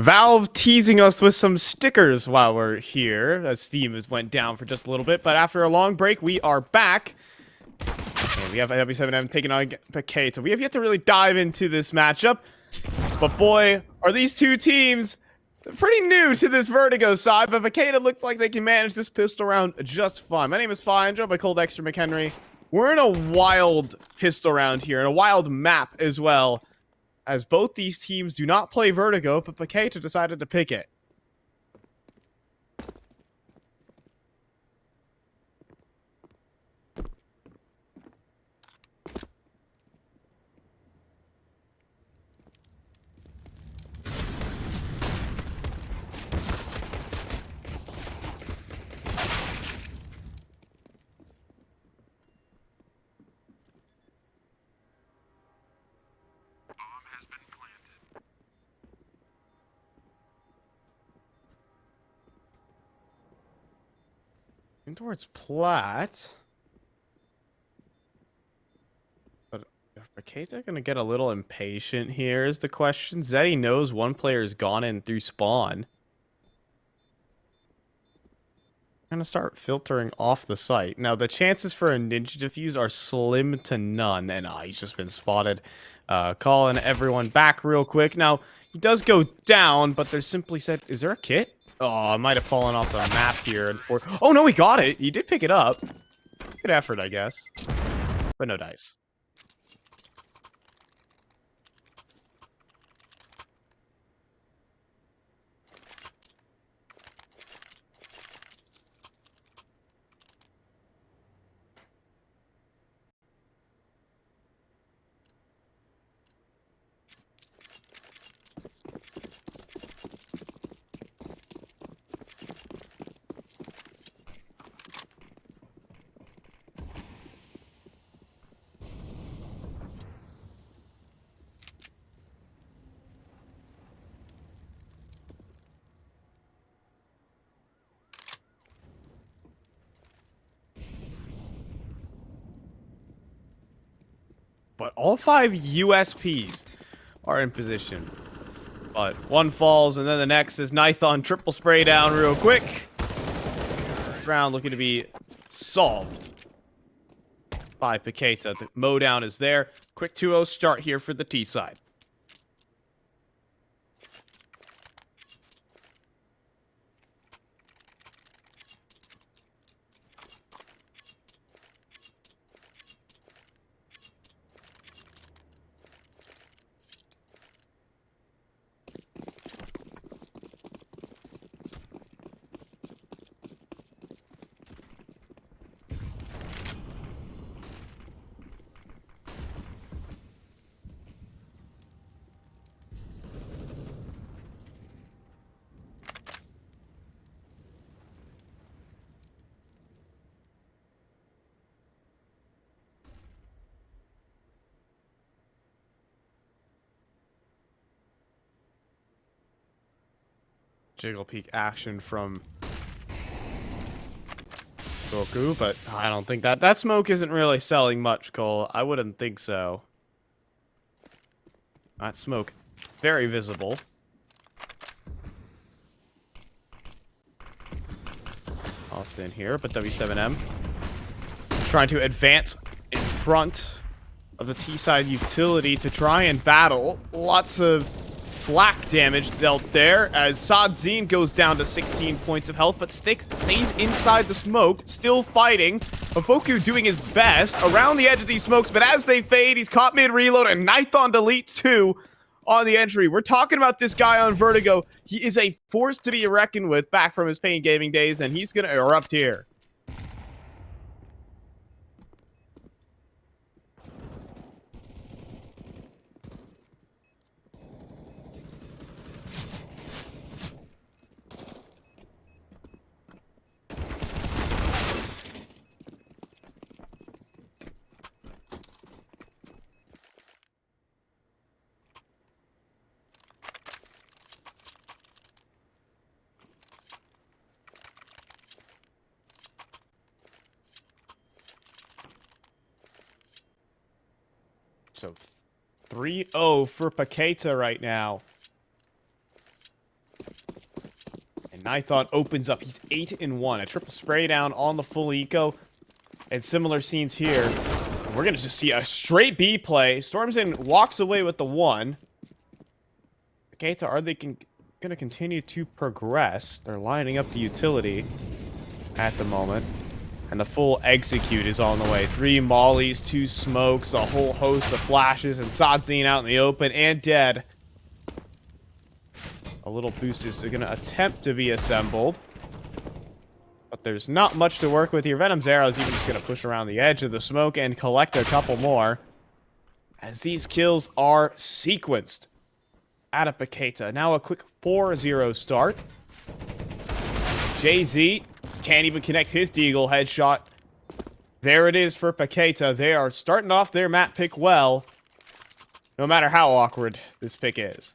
Valve teasing us with some stickers while we're here, as Steam has went down for just a little bit. But after a long break, we are back. And we have W7M taking on Paquetá. We have yet to really dive into this matchup. But boy, are these two teams pretty new to this Vertigo side. But Paquetá looks like they can manage this pistol round just fine. My name is Fine, joined by Cold Extra McHenry. We're in a wild pistol round here, and a wild map as well, as both these teams do not play Vertigo, but Paquetá decided to pick it. Towards Plat. But is Paquetá gonna get a little impatient here is the question. Zeddy knows one player's gone in through spawn. I'm gonna start filtering off the site. Now the chances for a ninja defuse are slim to none, and he's just been spotted. Calling everyone back real quick. Now he does go down, but there's simply said, is there a kit? Oh, I might have fallen off the map here. Oh, no, he got it. He did pick it up. Good effort, I guess. But no dice. But all 5 USPs are in position. But one falls, and then the next is nython triple spray down real quick. This round looking to be solved by Paquetá. The mowdown is there. Quick 2-0 start here for the T side. Jiggle peek action from Goku, but I don't think that smoke isn't really selling much, Cole. I wouldn't think so. That smoke, very visible. Austin here, but W7M trying to advance in front of the T-side utility to try and battle. Lots of flak damage dealt there as Sadzine goes down to 16 points of health, but stays inside the smoke, still fighting. Mafoku doing his best around the edge of these smokes, but as they fade, he's caught mid-reload, and nython deletes too on the entry. We're talking about this guy on Vertigo. He is a force to be reckoned with back from his Pain Gaming days, and he's going to erupt here. So 3-0 for Paquetá right now. And nython opens up. He's 8-1. A triple spray down on the full eco. And similar scenes here. We're going to just see a straight B play. Stormson walks away with the 1. Paquetá, are they going to continue to progress? They're lining up the utility at the moment. And the full execute is on the way. 3 mollies, 2 smokes, a whole host of flashes, and Sadzine out in the open and dead. A little boost is going to attempt to be assembled. But there's not much to work with here. venomzera is even just going to push around the edge of the smoke and collect a couple more. As these kills are sequenced out of Paquetá. Now a quick 4-0 start. JZ can't even connect his deagle headshot. There it is for Paquetá. They are starting off their map pick well, no matter how awkward this pick is.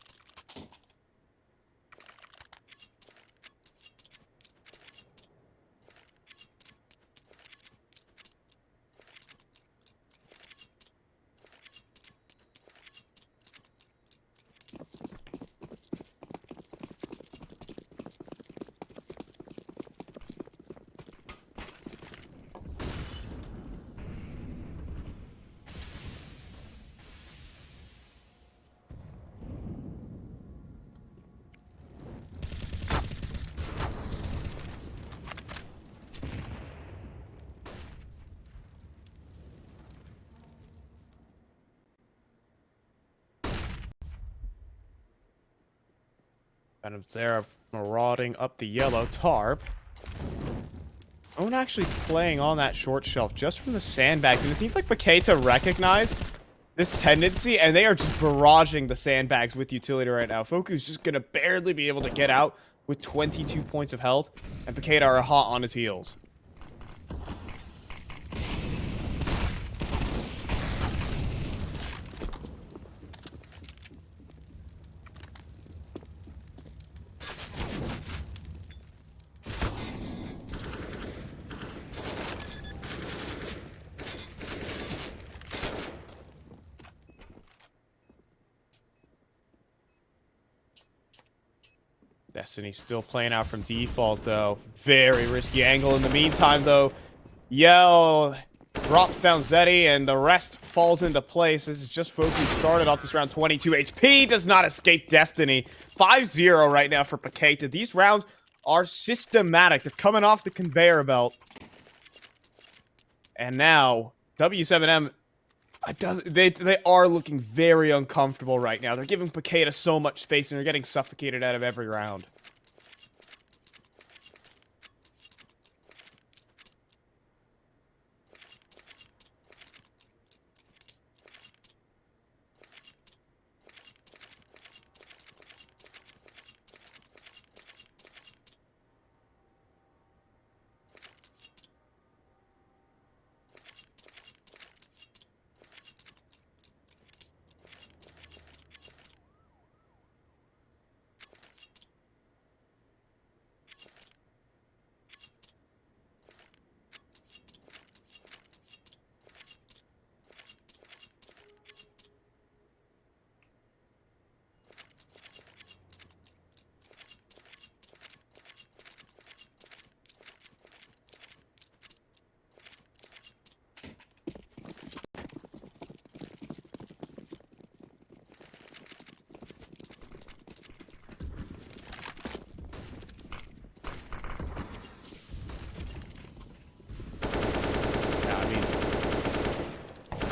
venomzera marauding up the yellow tarp. Owen actually playing on that short shelf just from the sandbags, and it seems like Paquetá recognized this tendency, and they are just barraging the sandbags with utility right now. Foku's just gonna barely be able to get out with 22 points of health, and Paquetá are hot on his heels. Destiny still playing out from default, though. Very risky angle in the meantime, though. Yell drops down Zeddy, and the rest falls into place. This is just Focus started off this round 22 HP. Does not escape Destiny. 5-0 right now for Paquetá. These rounds are systematic. They're coming off the conveyor belt. And now, W7M... They are looking very uncomfortable right now. They're giving Paquetá so much space, and they're getting suffocated out of every round.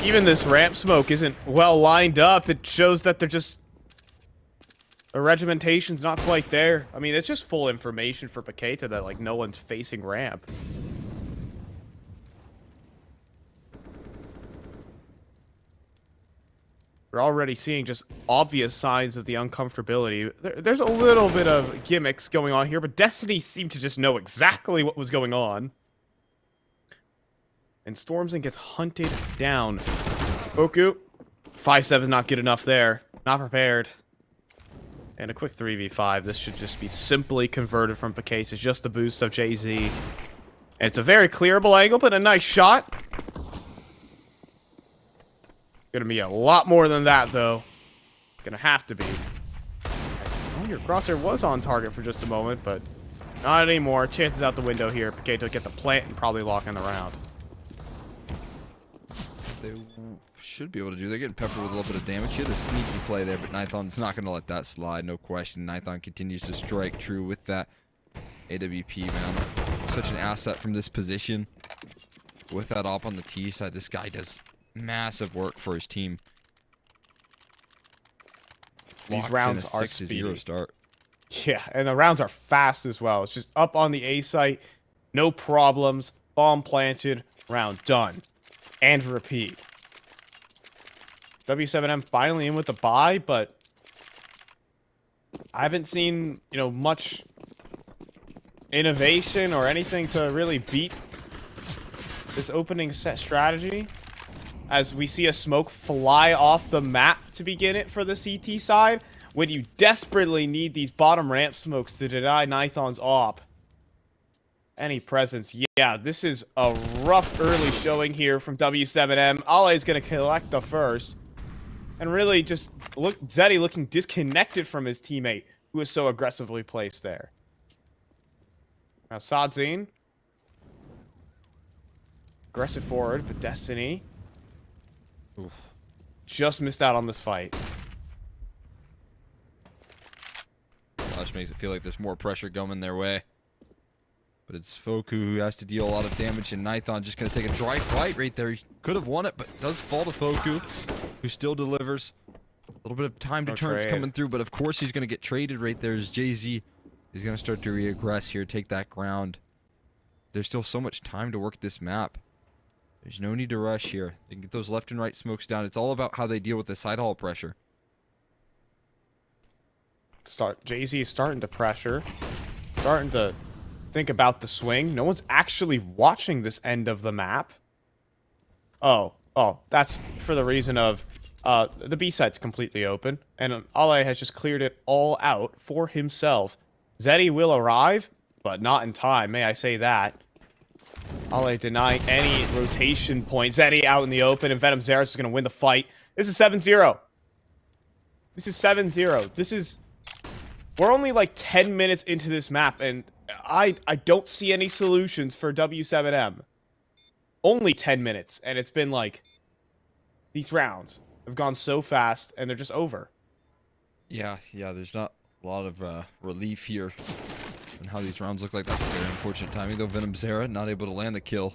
Even this ramp smoke isn't well lined up. It shows that they're just... the regimentation's not quite there. I mean, it's just full information for Paquetá that, like, no one's facing ramp. We're already seeing just obvious signs of the uncomfortability. There's a little bit of gimmicks going on here, but Destiny seemed to just know exactly what was going on. And Stormson gets hunted down. Oku. 5-7 not good enough there. Not prepared. And a quick 3v5. This should just be simply converted from Paquetá. It's just the boost of JZ. And it's a very clearable angle, but a nice shot. Gonna be a lot more than that, though. Gonna have to be. Oh, your crosshair was on target for just a moment, but Not anymore. Chances out the window here. Paquetá get the plant and probably lock in the round. They should be able to do. They're getting peppered with a little bit of damage here. The sneaky play there, but nython's not going to let that slide. No question. nython continues to strike true with that AWP, man. Such an asset from this position. With that op on the T side, this guy does massive work for his team. These rounds are 6-0 start. Yeah, and the rounds are fast as well. It's just up on the A site, no problems, bomb planted, round done. And repeat. W7M finally in with the buy, but I haven't seen, much innovation or anything to really beat this opening set strategy. As we see a smoke fly off the map to begin it for the CT side, when you desperately need these bottom ramp smokes to deny nython's op any presence. Yeah, this is a rough early showing here from W7M. Ale is going to collect the first. And really just look, Zeddy looking disconnected from his teammate, who is so aggressively placed there. Now, Sadzine. Aggressive forward, but Destiny. Oof. Just missed out on this fight. Flash makes it feel like there's more pressure coming their way. But it's Foku who has to deal a lot of damage, and nython just going to take a dry fight right there. He could have won it, but does fall to Foku, who still delivers. A little bit of time to turns coming through, but of course he's going to get traded right there as JZ is going to start to reaggress here, take that ground. There's still so much time to work this map. There's no need to rush here. They can get those left and right smokes down. It's all about how they deal with the side hall pressure. JZ is starting to pressure. Starting to think about the swing. No one's actually watching this end of the map. Oh, that's for the reason of the B side's completely open, and Ale has just cleared it all out for himself. Zeddy will arrive, but not in time, may I say that. Ale denying any rotation point. Zeddy out in the open, and venomzera is going to win the fight. This is 7-0. This is 7-0. We're only like 10 minutes into this map, and I don't see any solutions for W7M. Only 10 minutes, and it's been like... These rounds have gone so fast, and they're just over. Yeah, there's not a lot of relief here in how these rounds look like. That's very unfortunate timing, though. venomzera not able to land the kill.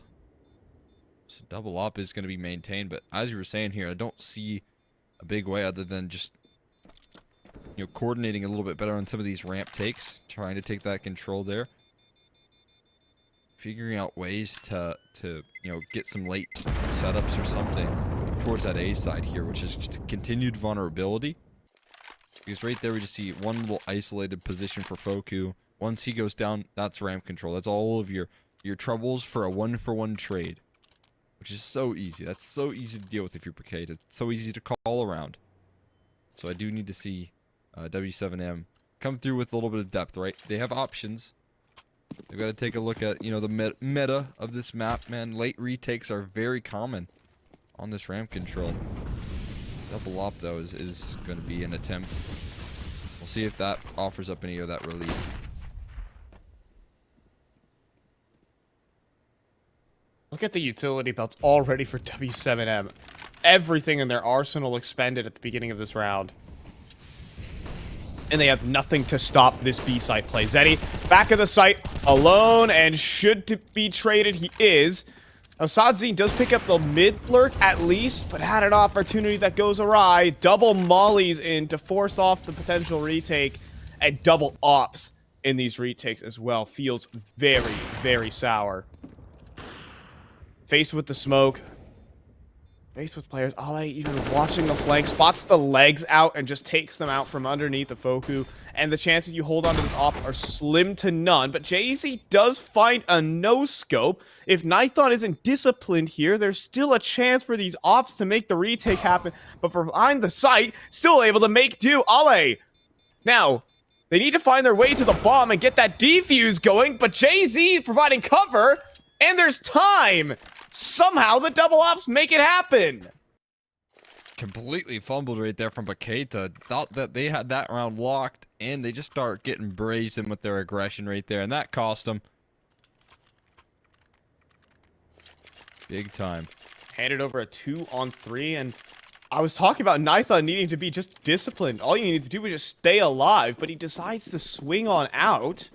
So double op is going to be maintained, but as you were saying here, I don't see a big way other than just... coordinating a little bit better on some of these ramp takes, trying to take that control there, figuring out ways to get some late setups or something towards that A side here, which is just a continued vulnerability. Because right there we just see one little isolated position for Foku. Once he goes down, that's ramp control. That's all of your troubles for a 1-for-1 trade, which is so easy. That's so easy to deal with if you're Paquetá. It's so easy to call around. So I do need to see W7M come through with a little bit of depth, right? They have options. They've got to take a look at, the meta of this map, man. Late retakes are very common on this ramp control. Double op, though, is going to be an attempt. We'll see if that offers up any of that relief. Look at the utility belts already for W7M. Everything in their arsenal expended at the beginning of this round. And they have nothing to stop this B-site play. Zeddy, back of the site, alone, and should be traded. He is. Now, Sadzine does pick up the mid lurk at least, but had an opportunity that goes awry. Double mollies in to force off the potential retake, and double ops in these retakes as well. Feels very, very sour. Faced with the smoke. Faced with players. Ale even watching the flank, spots the legs out and just takes them out from underneath the Foku. And the chances you hold onto this op are slim to none. But JZ does find a no-scope. If nython isn't disciplined here, there's still a chance for these ops to make the retake happen. But from behind the site, still able to make do. Ale. Now, they need to find their way to the bomb and get that defuse going. But JZ providing cover. And there's time. Somehow the double ops make it happen. completely fumbled right there from Paquetá. Thought that they had that round locked, and they just start getting brazen with their aggression right there, and that cost them. Big time. Handed over a 2-on-3, and I was talking about nython needing to be just disciplined. All you need to do is just stay alive, but he decides to swing on out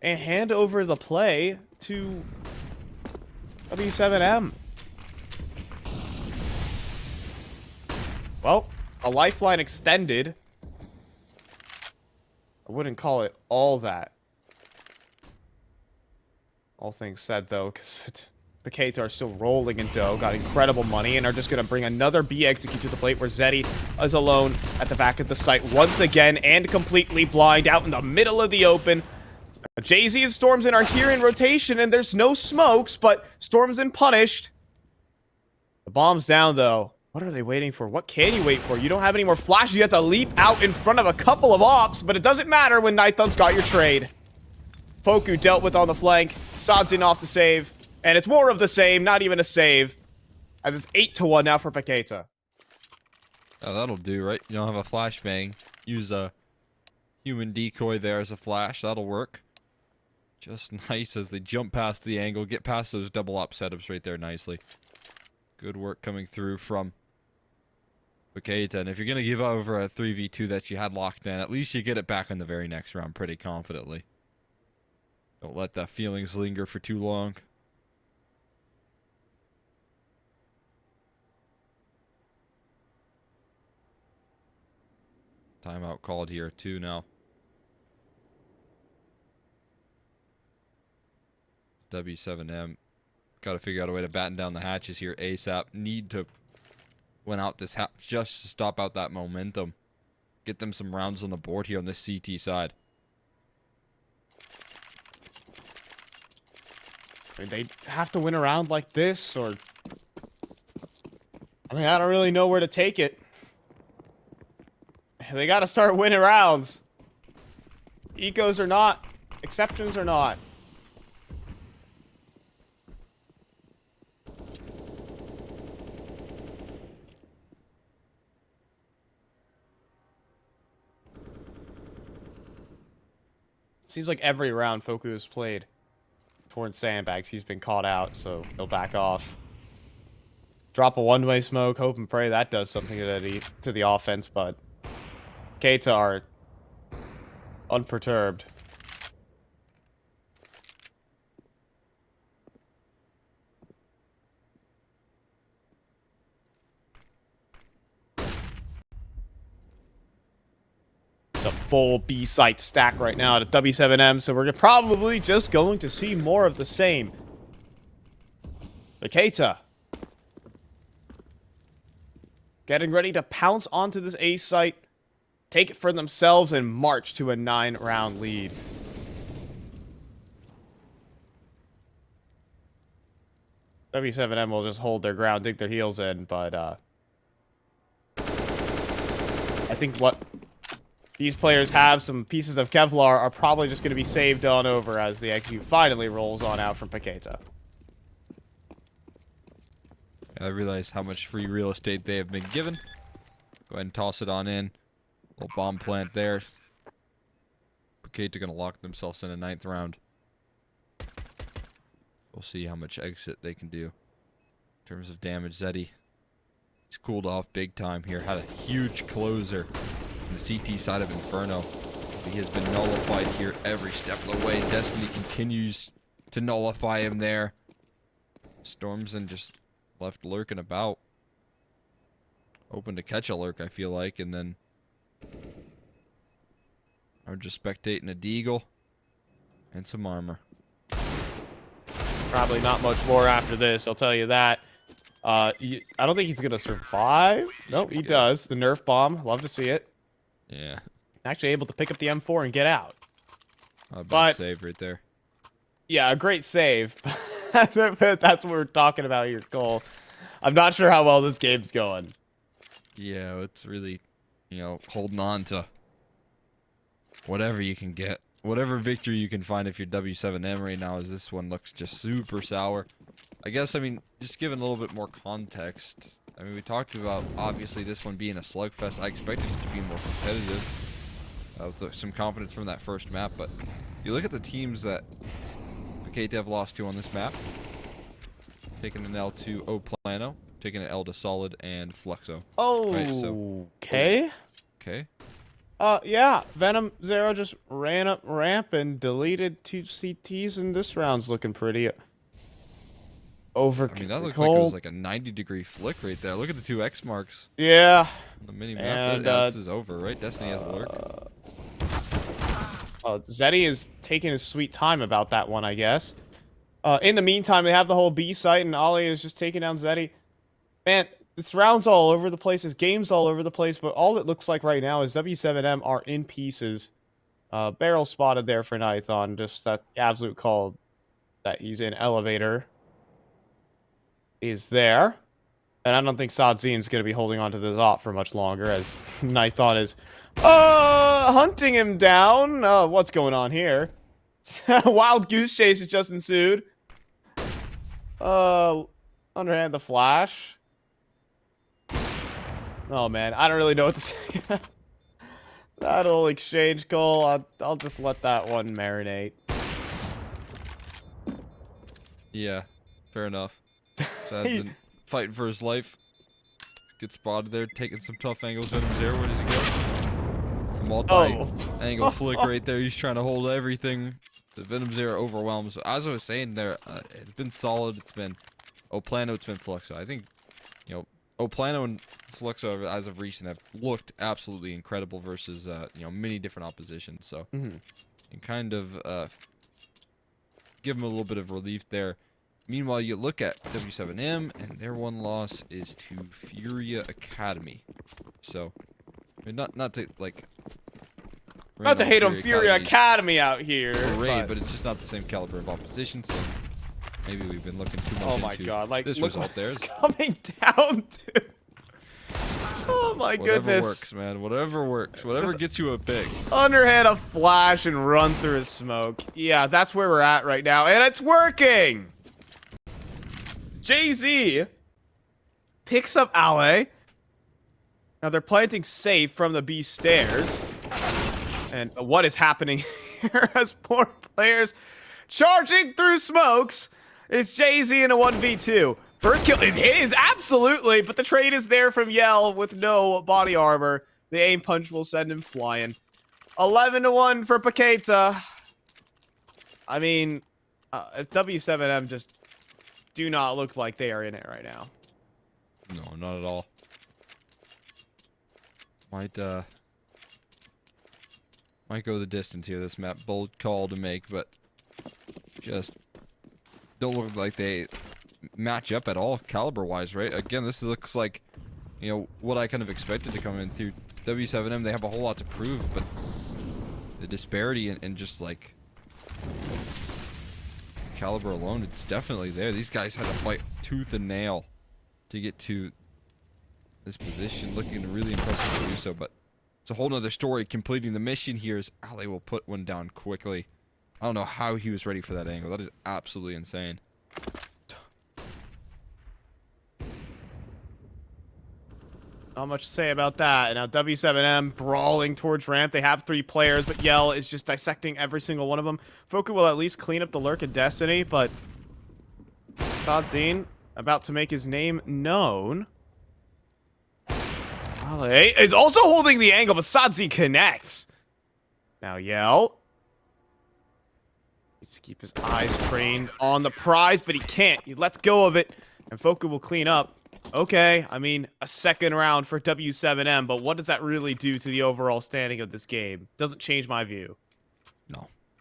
and hand over the play to W7M. Well, a lifeline extended. I wouldn't call it all that. All things said, though, because Paquetá are still rolling in dough, got incredible money, and are just going to bring another B execute to the plate where Zeddy is alone at the back of the site once again and completely blind out in the middle of the open. Jay-Z and Stormzen are here in rotation, and there's no smokes, but Stormzen punished. The bomb's down, though. What are they waiting for? What can you wait for? You don't have any more flashes. You have to leap out in front of a couple of ops, but it doesn't matter when nython's got your trade. Foku dealt with on the flank. Sodzin off to save. And it's more of the same, not even a save. And it's 8-1 now for Paquetá. Oh, that'll do, right? You don't have a flashbang. Use a human decoy there as a flash. That'll work. Just nice as they jump past the angle, get past those double up setups right there nicely. Good work coming through from Paquetá. And if you're going to give over a 3v2 that you had locked in, at least you get it back in the very next round pretty confidently. Don't let the feelings linger for too long. Timeout called here too now. W7M. Got to figure out a way to batten down the hatches here ASAP. Need to win out this half just to stop out that momentum. Get them some rounds on the board here on this CT side. They have to win a round like this, or... I mean, I don't really know where to take it. They got to start winning rounds. Ecos or not. Exceptions or not. Seems like every round Foku has played towards sandbags, he's been caught out, so he'll back off. Drop a one-way smoke, hope and pray that does something to the offense, but Paquetá are unperturbed. It's a full B site stack right now at W7M, so we're probably just going to see more of the same. Paquetá getting ready to pounce onto this A site, take it for themselves, and march to a 9-round lead. W7M will just hold their ground, dig their heels in, but I think what these players have, some pieces of Kevlar, are probably just going to be saved on over as the execute finally rolls on out from Paquetá. I realize how much free real estate they have been given. Go ahead and toss it on in. Little bomb plant there. Paquetá going to lock themselves in a 9th round. We'll see how much exit they can do. In terms of damage, Zeddy, he's cooled off big time here. Had a huge closer on the CT side of Inferno. He has been nullified here every step of the way. Destiny continues to nullify him there. Stormzen just left lurking about. Open to catch a lurk, I feel like, and then I'm just spectating a deagle and some armor. Probably not much more after this, I'll tell you that. I don't think he's going to survive. Nope, he does. The Nerf bomb. Love to see it. Yeah. Actually able to pick up the M4 and get out. A bad save right there. Yeah, a great save. That's what we're talking about here, Cole. I'm not sure how well this game's going. Yeah, it's really, holding on to whatever you can get. Whatever victory you can find if you're W7M right now, as this one looks just super sour. I guess, just giving a little bit more context. I mean, we talked about, obviously, this one being a slugfest. I expected it to be more competitive. With some confidence from that first map, but you look at the teams that Paquetá have lost to on this map. Taking an L to O Plano, taking an L to Solid and Fluxo. Oh, right, so, okay. Okay. Yeah, venomzera just ran up ramp and deleted 2 CTs, and this round's looking pretty over. I mean, that looks like it was like a 90-degree flick right there. Look at the 2 X marks. Yeah. On the mini map. And, Yeah, this is over, right? Destiny has lurk. Zeddy is taking his sweet time about that one, I guess. In the meantime, they have the whole B site, and Ollie is just taking down Zeddy. Man, this round's all over the place. This game's all over the place, but all it looks like right now is W7M are in pieces. Barrel spotted there for Nython. Just that absolute call that he's in elevator is there. And I don't think Sadzin's going to be holding on to this op for much longer, as Nython is hunting him down. What's going on here? Wild goose chase has just ensued. Underhand the flash. Oh man, I don't really know what to say. That whole exchange goal, I'll just let that one marinate. Yeah, fair enough. Sad's fighting for his life. Gets spotted there, taking some tough angles. venomzera, where does he go? Multi-angle flick right there. He's trying to hold everything. The venomzera overwhelms. As I was saying there, it's been solid. It's been Oplano, it's been Fluxo. I think, you know, Oplano and Fluxo, as of recent, have looked absolutely incredible versus, you know, many different oppositions. So, and kind of give them a little bit of relief there. Meanwhile, you look at W7M, and their one loss is to Furia Academy. So, I mean, not to, like... Not to hate on Furia Academy out here. But it's just not the same caliber of opposition, so maybe we've been looking too much into this result there. It's coming down to... Oh my goodness. Whatever works, man. Whatever works. Whatever just gets you a pick. Underhand a flash and run through his smoke. Yeah, that's where we're at right now, and it's working! Jay-Z picks up Ale. Now they're planting safe from the B stairs. And what is happening here as more players charging through smokes? It's Jay-Z in a 1v2. First kill is his, absolutely, but the trade is there from Yell with no body armor. The aim punch will send him flying. 11-1 for Paquetá. I mean, if W7M just do not look like they are in it right now. No, not at all. Might go the distance here, this map. Bold call to make, but just don't look like they match up at all caliber-wise, right? Again, this looks like, you know, what I kind of expected to come in through W7M. They have a whole lot to prove, but the disparity in just, like, caliber alone, it's definitely there. These guys had to fight tooth and nail to get to this position, looking really impressive to do so, but it's a whole nother story. Completing the mission here as Ale will put one down quickly. I don't know how he was ready for that angle. That is absolutely insane. Not much to say about that. And now W7M brawling towards ramp. They have 3 players, but Yell is just dissecting every single one of them. Foku will at least clean up the lurk in Destiny, but Sadzine about to make his name known. Ale is also holding the angle, but Sadzine connects. Now Yell needs to keep his eyes trained on the prize, but he can't. He lets go of it, and Foku will clean up. Okay, I mean, a second round for W7M, but what does that really do to the overall standing of this game? Doesn't change my view.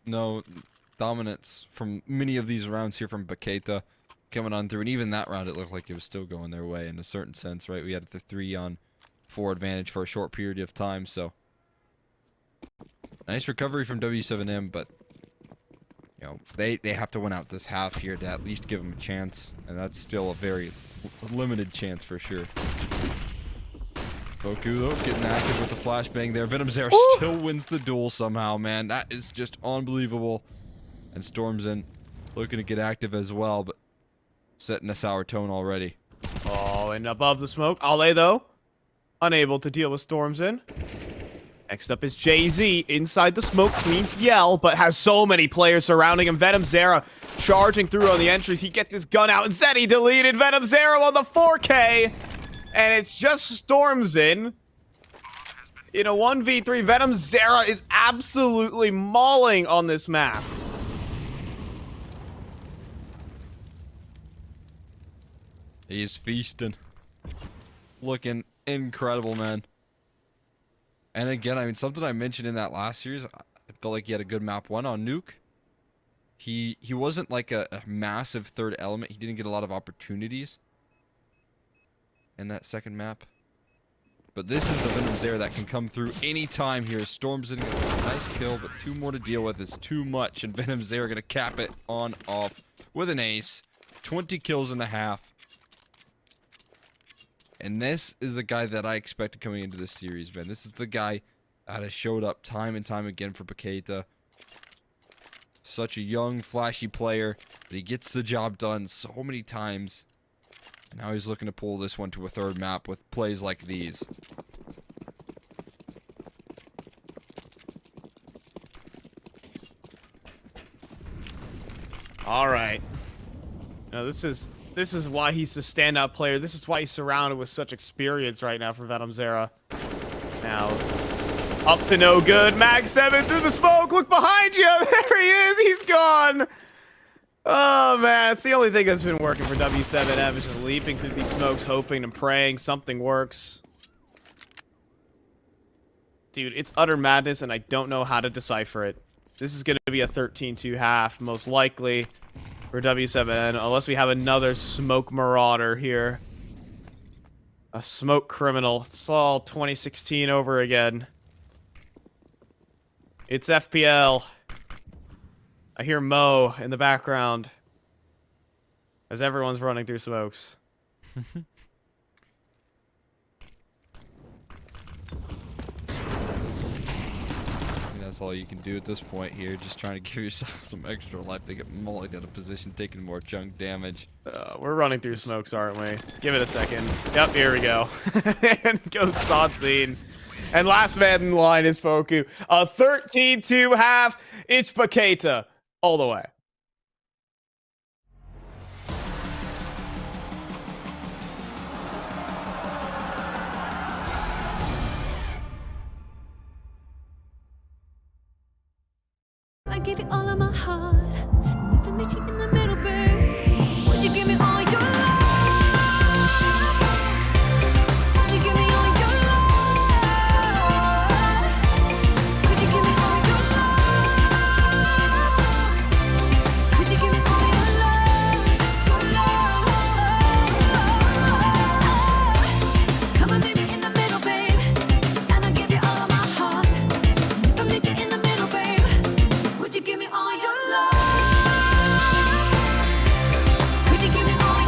No dominance from many of these rounds here from Paquetá coming on through, and even that round it looked like it was still going their way in a certain sense, right? We had the 3-on-4 advantage for a short period of time, so nice recovery from W7M, but you know, they have to win out this half here to at least give them a chance, and that's still a very limited chance for sure. Foku, though, getting active with the flashbang there. venomzera still wins the duel somehow, man. That is just unbelievable. And Storm's in, looking to get active as well, but setting a sour tone already. Oh, and above the smoke, Ale, though, unable to deal with storms in. Next up is Jay-Z inside the smoke, cleans Yell, but has so many players surrounding him. venomzera charging through on the entries. He gets his gun out. Instead, he deleted venomzera on the 4K. And it's just storms in a 1v3. venomzera is absolutely mauling on this map. He's feasting. Looking incredible, man. And again, I mean, something I mentioned in that last series, I felt like he had a good map 1 on Nuke. He wasn't like a massive third element. He didn't get a lot of opportunities in that second map. But this is the venomzera that can come through anytime here. Storm's in a nice kill, but 2 more to deal with is too much. And venomzera gonna cap it on off with an ace. 20 kills in the half. And this is the guy that I expected coming into this series, man. This is the guy that has showed up time and time again for Paquetá. Such a young, flashy player, but he gets the job done so many times. Now he's looking to pull this one to a third map with plays like these. All right. Now this is why he's the standout player. This is why he's surrounded with such experience right now for venomzera. Now, up to no good. Mag 7 through the smoke. Look behind you. There he is. He's gone. Oh, man. It's the only thing that's been working for W7M is just leaping through these smokes, hoping and praying something works. Dude, it's utter madness, and I don't know how to decipher it. This is going to be a 13-2 half, most likely, for W7M, unless we have another smoke marauder here. A smoke criminal. It's all 2016 over again. It's FPL. I hear Mo in the background as everyone's running through smokes. That's all you can do at this point here. Just trying to give yourself some extra life. They get mullied out of position, taking more chunk damage. We're running through smokes, aren't we? Give it a second. Yep, here we go. And goes Sodscene. And last man in line is Foku. A 13-2 half. It's Paquetá all the way. I give you all of my heart. If I meet you in the middle, babe, would you give me all your love? Would you give me all your love? Would you give me all your love? Would you give me all your love? Come and meet me in the middle, babe, and I'll give you all of my heart. If I meet you in the middle, babe, would you give me all your love? Would you give me all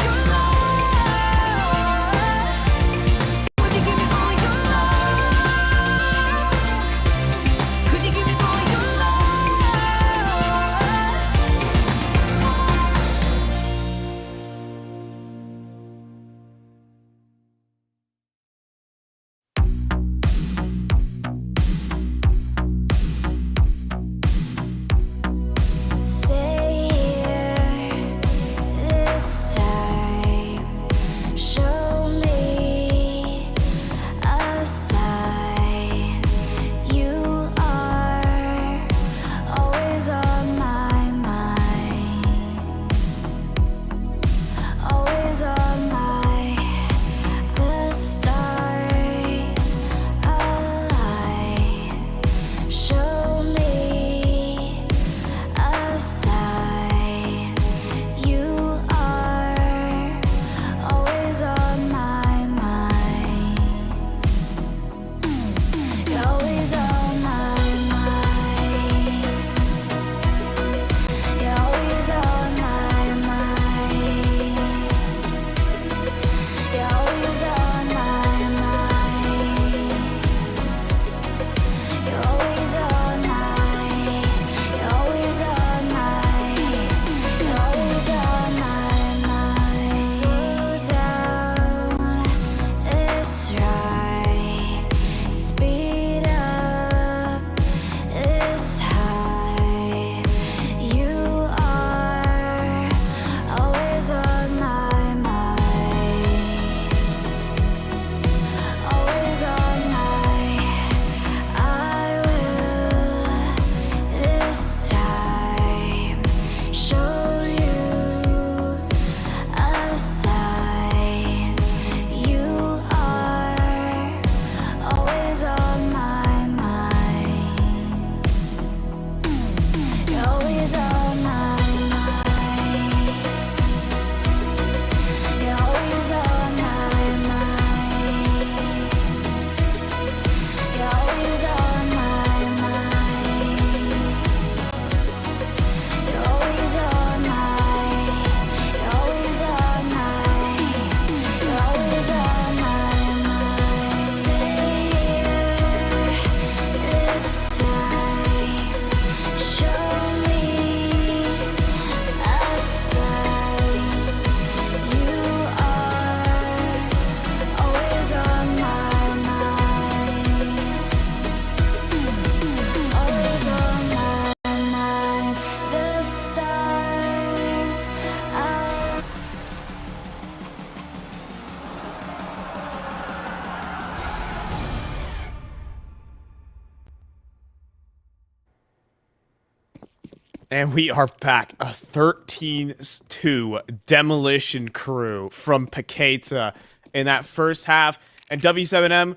And we are back. A 13-2 demolition crew from Paquetá in that first half. And W7M,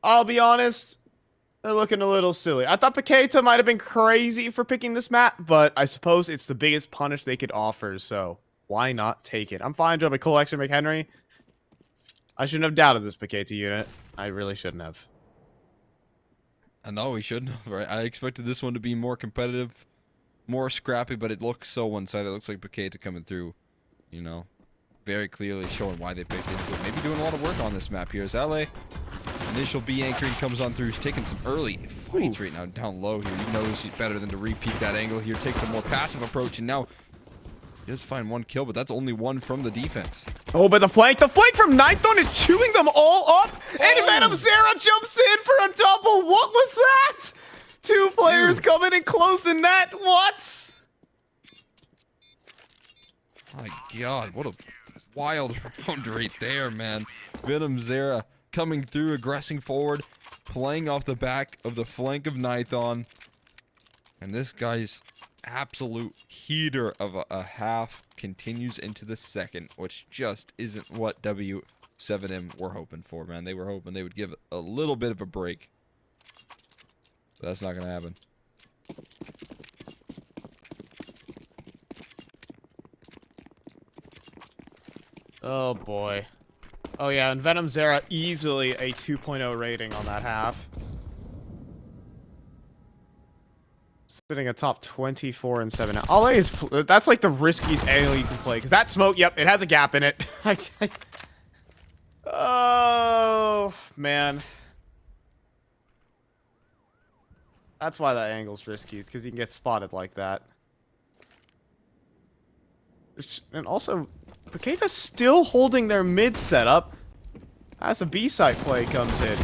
I'll be honest, they're looking a little silly. I thought Paquetá might have been crazy for picking this map, but I suppose it's the biggest punish they could offer, so why not take it? I'm fine, Joe McCulloch and McHenry. I shouldn't have doubted this Paquetá unit. I really shouldn't have. I know we shouldn't have, right? I expected this one to be more competitive, more scrappy, but it looks so one-sided. It looks like Paquetá coming through, you know, very clearly showing why they picked into it. Maybe doing a lot of work on this map here. As LA, initial B anchoring comes on through. He's taking some early fights right now down low here. He knows he's better than to repeat that angle here. Takes a more passive approach, and now he does find one kill, but that's only one from the defense. Oh, but the flank from nython is chewing them all up, and venomzera jumps in for a double. What was that? Two players coming in close the net. What? My God, what a wild round right there, man. venomzera coming through, aggressing forward, playing off the back of the flank of nython. And this guy's absolute heater of a half continues into the second, which just isn't what W7M were hoping for, man. They were hoping they would give a little bit of a break. But that's not going to happen. Oh, boy. Oh, yeah, and venomzera easily a 2.0 rating on that half. Sitting atop 24 and 7. All A is that's like the riskiest angle you can play because that smoke, yep, it has a gap in it. Oh man, that's why that angle's risky. It's because you can get spotted like that. And also, Paquetá's still holding their mid setup as a B side play comes in.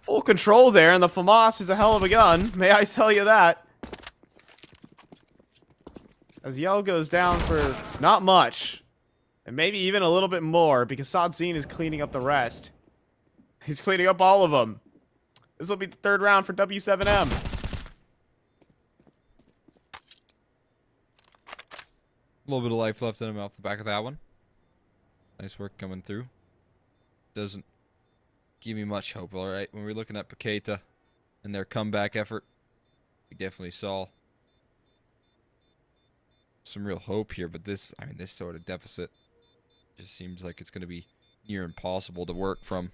Full control there, and the FAMAS is a hell of a gun. May I tell you that? As Yell goes down for not much. And maybe even a little bit more because Sadzine is cleaning up the rest. He's cleaning up all of them. This will be the third round for W7M. A little bit of life left in him off the back of that one. Nice work coming through. Doesn't give me much hope, alright? When we're looking at Paquetá and their comeback effort, we definitely saw some real hope here, but this, I mean, this sort of deficit just seems like it's going to be near impossible to work from.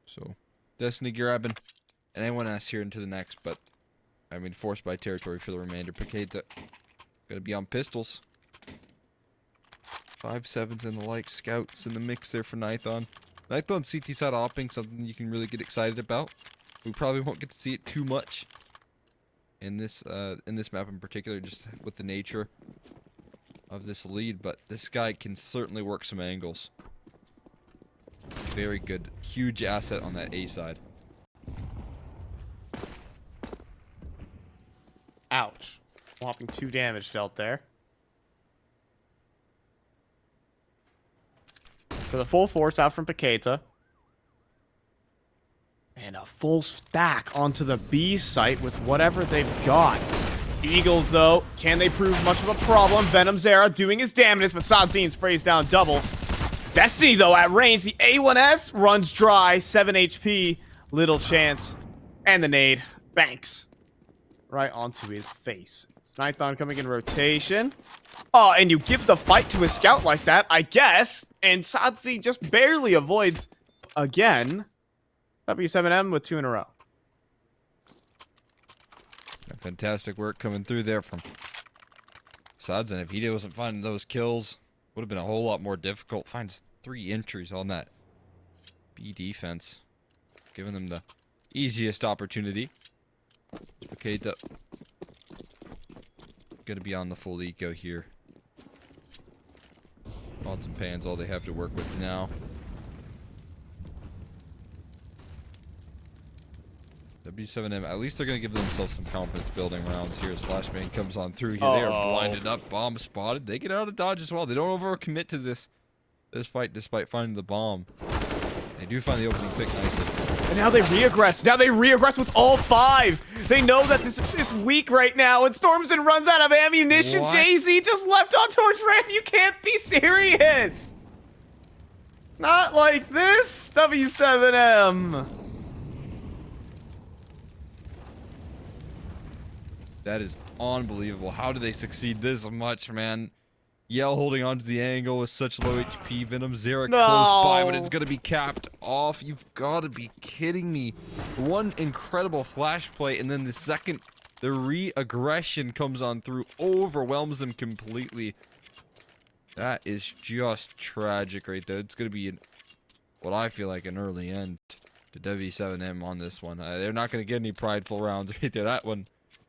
So, Destiny grabbing, and anyone else here into the next, but I mean, forced by territory for the remainder. Paquetá gonna be on pistols. 5.7s and the like. Scouts in the mix there for nython. nython CT side opping, something you can really get excited about. We probably won't get to see it too much in this map in particular, just with the nature of this lead. But this guy can certainly work some angles. Very good, huge asset on that A side. Ouch. Whopping 2 damage dealt there. So the full force out from Paquetá. And a full stack onto the B site with whatever they've got. Eagles, though, can they prove much of a problem? venomzera doing his damage, but Sadzine sprays down double. Destiny, though, at range. The A1S runs dry. 7 HP. Little chance. And the nade. Banks. Right onto his face. It's nython coming in rotation. Oh, and you give the fight to a scout like that, I guess. And Sadzine just barely avoids again. W7M with 2 in a row. Fantastic work coming through there from Sadzine. If he wasn't finding those kills, would have been a whole lot more difficult. Finds 3 entries on that B defense, giving them the easiest opportunity. Paquetá gonna be on the full eco here. Pots and pans, all they have to work with now. W7M, at least they're going to give themselves some confidence building rounds here as Flashbang comes on through here. They are blinded up, bomb spotted. They get out of dodge as well. They don't overcommit to this fight despite finding the bomb. I do find the opening pick nicely. And now they re-aggress. Now they re-aggress with all 5. They know that this is weak right now. And Stormson runs out of ammunition. What? JZ just left on towards ramp. You can't be serious. Not like this, W7M. That is unbelievable. How do they succeed this much, man? Yell holding on to the angle with such low HP. venomzera close by, but it's going to be capped off. You've got to be kidding me. One incredible flash play, and then the re-aggression comes on through, overwhelms them completely. That is just tragic right there. It's going to be what I feel like an early end to W7M on this one. They're not going to get any prideful rounds right there. That one,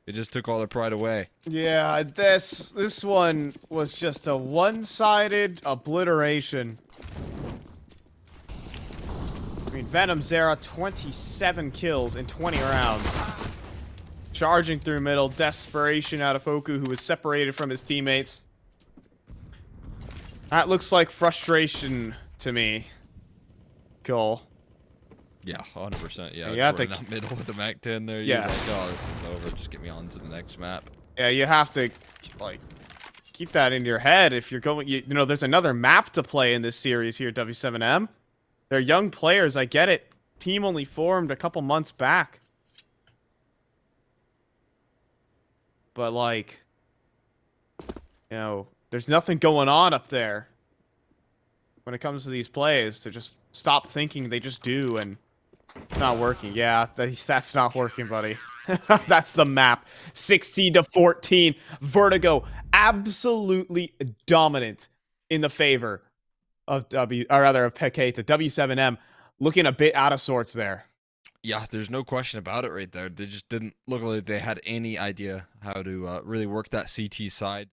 it just took all their pride away. Yeah, this one was just a one-sided obliteration. I mean, venomzera 27 kills in 20 rounds. Charging through middle, desperation out of Foku, who was separated from his teammates. That looks like frustration to me. Cole. Yeah, 100%. Yeah, You have just to running out middle with the Mac 10 there. Yeah. You're like, oh, this is over. Just get me on to the next map. Yeah, you have to, like, keep that in your head if you're going. You know, there's another map to play in this series here, W7M. They're young players. I get it. Team only formed a couple months back. But, like, you know, there's nothing going on up there when it comes to these plays. To just stop thinking, they just do, and it's not working. Yeah, that's not working, buddy. That's the map. 16-14. Vertigo absolutely dominant in the favor of Paquetá. W7M looking a bit out of sorts there. Yeah, there's no question about it right there. They just didn't look like they had any idea how to really work that CT side.